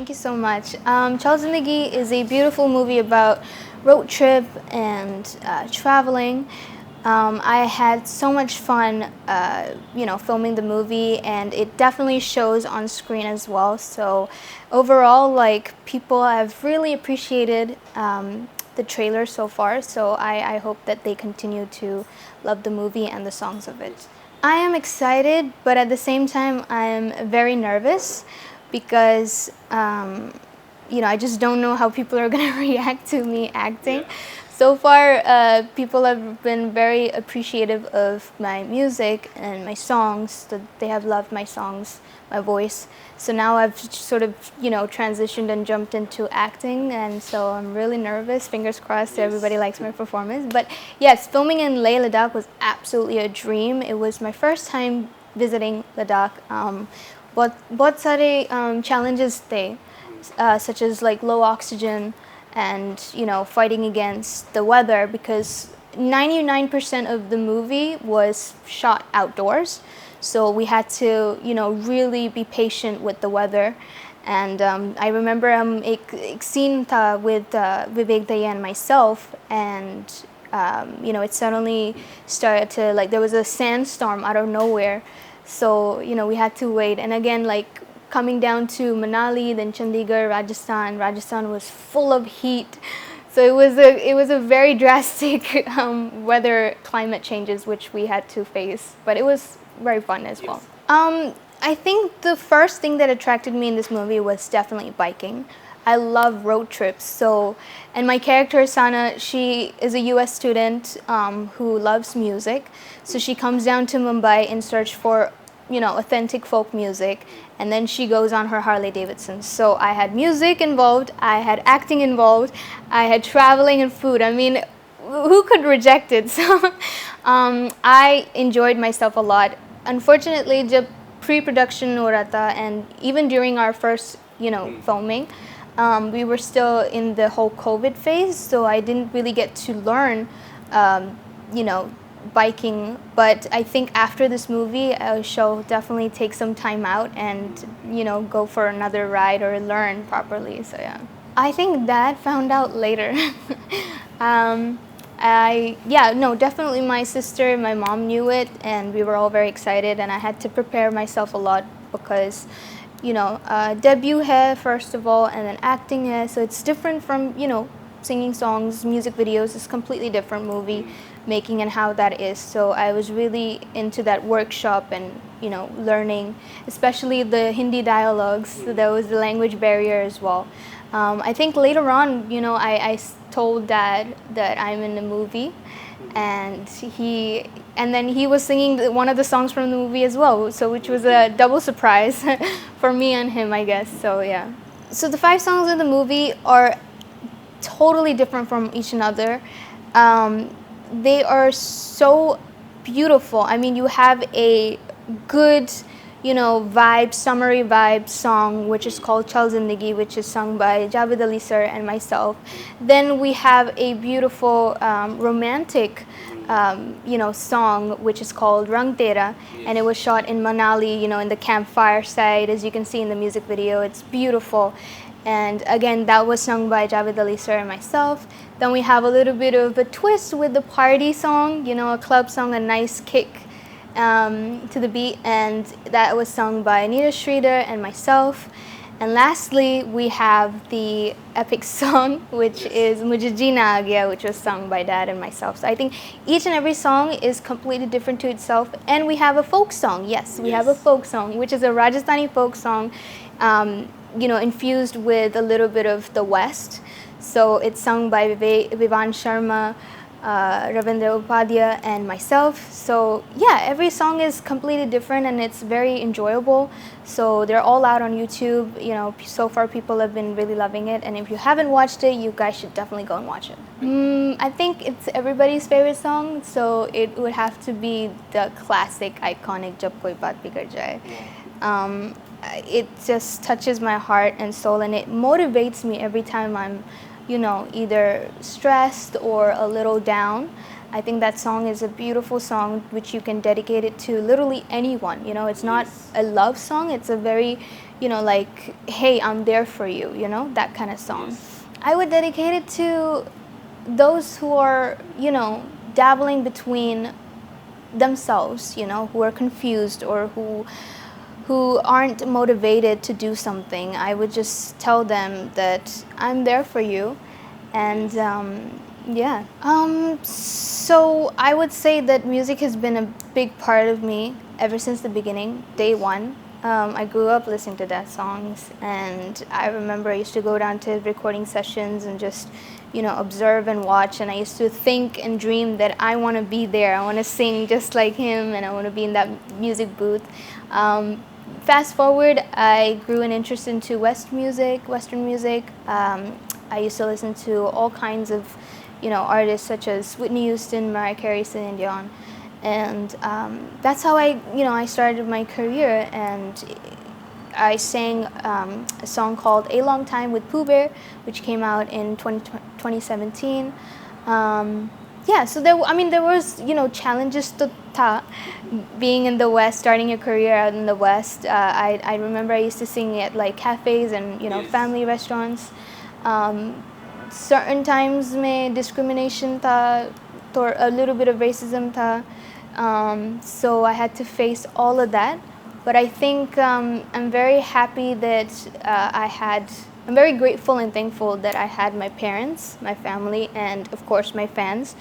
Thank you so much. Chal Zindagi is a beautiful movie about road trip and traveling. I had so much fun, filming the movie, and it definitely shows on screen as well. So, overall, like people have really appreciated the trailer so far. So I hope that they continue to love the movie and the songs of it. I am excited, but at the same time, I'm very nervous because I just don't know how people are going to react to me acting. Yeah. So far, people have been very appreciative of my music and my songs. That they have loved my songs, my voice. So now I've sort of, transitioned and jumped into acting, and so I'm really nervous. Fingers crossed, everybody likes my performance. But yes, filming in Leh Ladakh was absolutely a dream. It was my first time visiting Ladakh. बहुत सारे challenges थे, such as like low oxygen and fighting against the weather, because 99% of the movie was shot outdoors, so we had to really be patient with the weather. And I remember एक scene था with Vivek Daya and myself, and it suddenly started to, like, there was a sandstorm out of nowhere, so we had to wait. And again, like coming down to Manali, then Chandigarh, Rajasthan was full of heat. So it was a very drastic weather climate changes which we had to face, but it was very fun as well. I think the first thing that attracted me in this movie was definitely biking. I love road trips. And my character Sana, she is a U.S. student who loves music. So she comes down to Mumbai in search for authentic folk music, and then she goes on her Harley Davidson. So I had music involved, I had acting involved, I had traveling and food. I mean, who could reject it? So I enjoyed myself a lot. Unfortunately, जब pre-production हो रहा था, and even during our first filming, we were still in the whole COVID phase, so I didn't really get to learn biking. But I think after this movie, I shall definitely take some time out and go for another ride or learn properly. So yeah, I think Dad found out later. Definitely my sister and my mom knew it, and we were all very excited, and I had to prepare myself a lot because debut hai first of all, and then acting hai, so it's different from singing songs. Music videos is completely different movie making and how that is. So I was really into that workshop and learning, especially the Hindi dialogues. So there was the language barrier as well. I think later on, I told Dad that I'm in the movie, and then he was singing one of the songs from the movie as well, so which was a double surprise for me and him, I guess. So yeah. So the 5 songs in the movie are totally different from each another. They are so beautiful. I mean, you have a good summary vibe song, which is called Chal Zindagi, which is sung by Javed Ali sir and myself. Then we have a beautiful romantic song, which is called Rang Tera, and it was shot in Manali, in the campfire side, as you can see in the music video. It's beautiful. And again, that was sung by Javed Ali sir and myself. Then we have a little bit of a twist with the party song, a club song, a nice kick to the beat, and that was sung by Neeta Sridhar and myself. And lastly, we have the epic song, which is Mujhe Jeena Aa Gaya, which was sung by Dad and myself. So I think each and every song is completely different to itself. And we have a folk song. Yes, we have a folk song, which is a Rajasthani folk song, infused with a little bit of the West. So it's sung by Vivan Sharma, Ravindra Upadhyay, and myself. So yeah, every song is completely different, and it's very enjoyable. So they're all out on YouTube. So far people have been really loving it, and if you haven't watched it, you guys should definitely go and watch it. I think it's everybody's favorite song, so it would have to be the classic, iconic Jab Koi Baat Bigad Jaye. It just touches my heart and soul, and it motivates me every time I'm either stressed or a little down. I think that song is a beautiful song which you can dedicate it to literally anyone. You know, it's not a love song. It's a very, you know, like, hey, I'm there for you. You know, that kind of song. I would dedicate it to those who are, you know, dabbling between themselves, you know, who are confused or who aren't motivated to do something. I would just tell them that I'm there for you, and yeah. So I would say that music has been a big part of me ever since the beginning, day one. I grew up listening to that songs, and I remember I used to go down to recording sessions and just, you know, observe and watch, and I used to think and dream that I want to be there. I want to sing just like him, and I want to be in that music booth. Fast forward, I grew an interest into Western music. I used to listen to all kinds of, you know, artists such as Whitney Houston, Mariah Carey, Celine Dion, and that's how I started my career. And I sang a song called "A Long Time" with Pooh Bear, which came out in 2017. Yeah, so there was, you know, challenges to being in the West, starting a career out in the West. I remember I used to sing at like cafes and, you know, family restaurants. Certain times में discrimination था, or a little bit of racism था. So I had to face all of that. But I think I'm very happy that I'm very grateful and thankful that I had my parents, my family, and of course my fans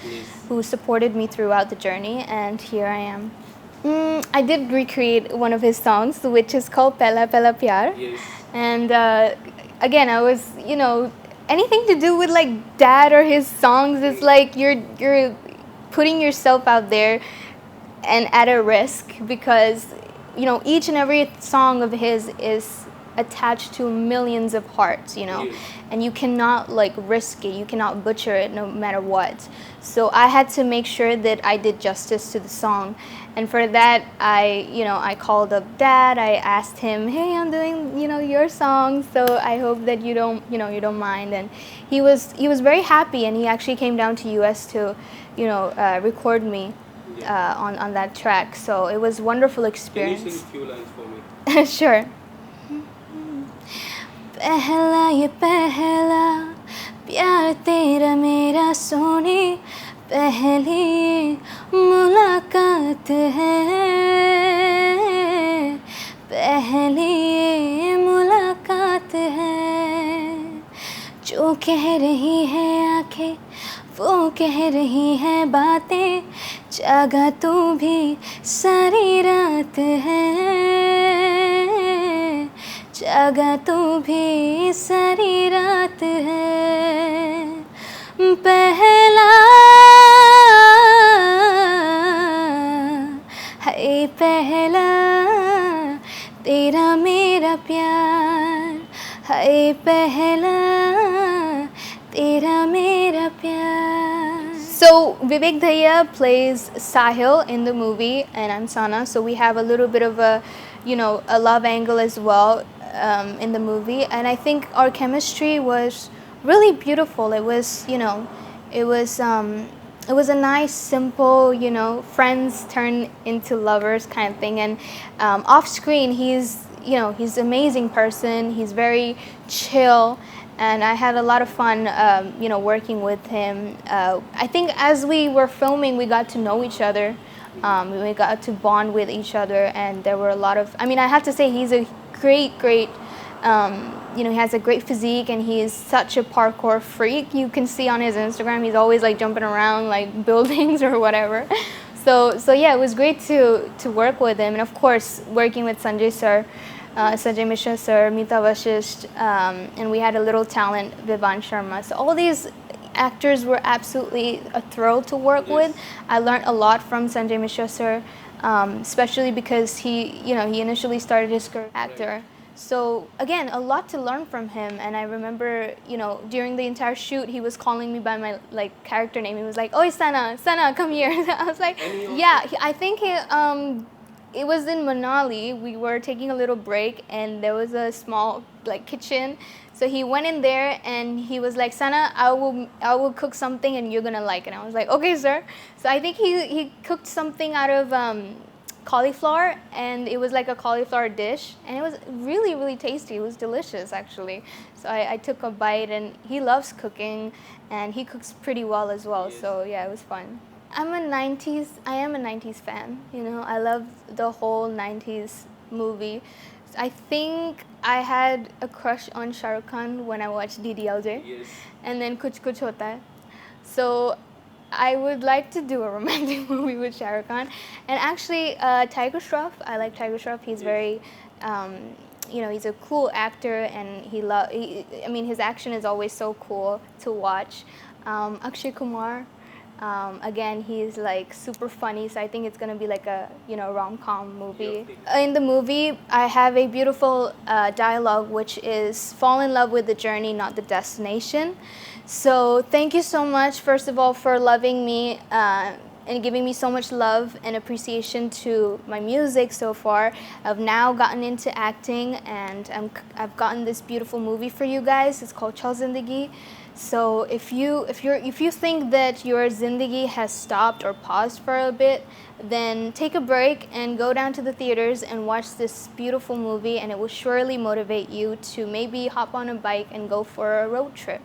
who supported me throughout the journey, and here I am. I did recreate one of his songs, which is called Pehla Pehla Pyar. And again, I was, you know, anything to do with like dad or his songs, it's like you're putting yourself out there and at a risk, because, you know, each and every song of his is attached to millions of hearts, you know, and you cannot like risk it, you cannot butcher it no matter what. So I had to make sure that I did justice to the song, and for that I called up dad. I asked him, hey, I'm doing, you know, your song, so I hope that you don't mind. And he was very happy, and he actually came down to US to, you know, record me on that track. So it was a wonderful experience. Can you sing a few lines for me? Sure. पहला ये पहला प्यार तेरा मेरा सोने, पहली ये मुलाकात है, पहली ये मुलाकात है, जो कह रही है आँखें वो कह रही है बातें, जागा तू भी सारी रात है, जागा तू भी सारी रात है, पहला है पहला तेरा मेरा प्यार, है पहला तेरा मेरा प्यार. So Vivek Dhaya plays Sahil in the movie, and I'm Sana. So we have a little bit of a, you know, a love angle as well in the movie, and I think our chemistry was really beautiful. It was, you know, it was a nice, simple, you know, friends turn into lovers kind of thing. And off screen, he's an amazing person. He's very chill. And I had a lot of fun, you know, working with him. I think as we were filming, we got to know each other. We got to bond with each other, and there were a lot of, I mean, I have to say he's a great, you know, he has a great physique, and he is such a parkour freak. You can see on his Instagram, he's always like jumping around like buildings or whatever. So yeah, it was great to work with him. And of course, working with Sanjay sir, Sanjay Mishra sir, Meeta Vashisht, and we had a little talent, Vivan Sharma. So all these actors were absolutely a thrill to work with. I learned a lot from Sanjay Mishra sir, especially because he initially started his career as an actor. So again, a lot to learn from him. And I remember, you know, during the entire shoot, he was calling me by my like character name. He was like, "Oi, Sana, come here." I was like, "Yeah." I think it was in Manali. We were taking a little break, and there was a small like kitchen. So he went in there and he was like, Sana, I will cook something and you're gonna like it. And I was like, okay, sir. So I think he cooked something out of cauliflower, and it was like a cauliflower dish, and it was really, really tasty. It was delicious, actually. So I took a bite, and he loves cooking, and he cooks pretty well as well. Yes. So yeah, it was fun. I am a 90s fan. You know, I love the whole 90s movie. I think I had a crush on Shah Rukh Khan when I watched DDLJ, Yes. and then Kuch Kuch Hota Hai. So I would like to do a romantic movie with Shah Rukh Khan. And actually, Tiger Shroff, I like Tiger Shroff. He's very, he's a cool actor, and his action is always so cool to watch. Akshay Kumar, again, he's like super funny, so I think it's gonna be like a rom-com movie. In the movie, I have a beautiful dialogue, which is fall in love with the journey, not the destination. So thank you so much, first of all, for loving me and giving me so much love and appreciation to my music so far. I've now gotten into acting, and I've gotten this beautiful movie for you guys. It's called Chal Zindagi. So if you think that your zindagi has stopped or paused for a bit, then take a break and go down to the theaters and watch this beautiful movie, and it will surely motivate you to maybe hop on a bike and go for a road trip.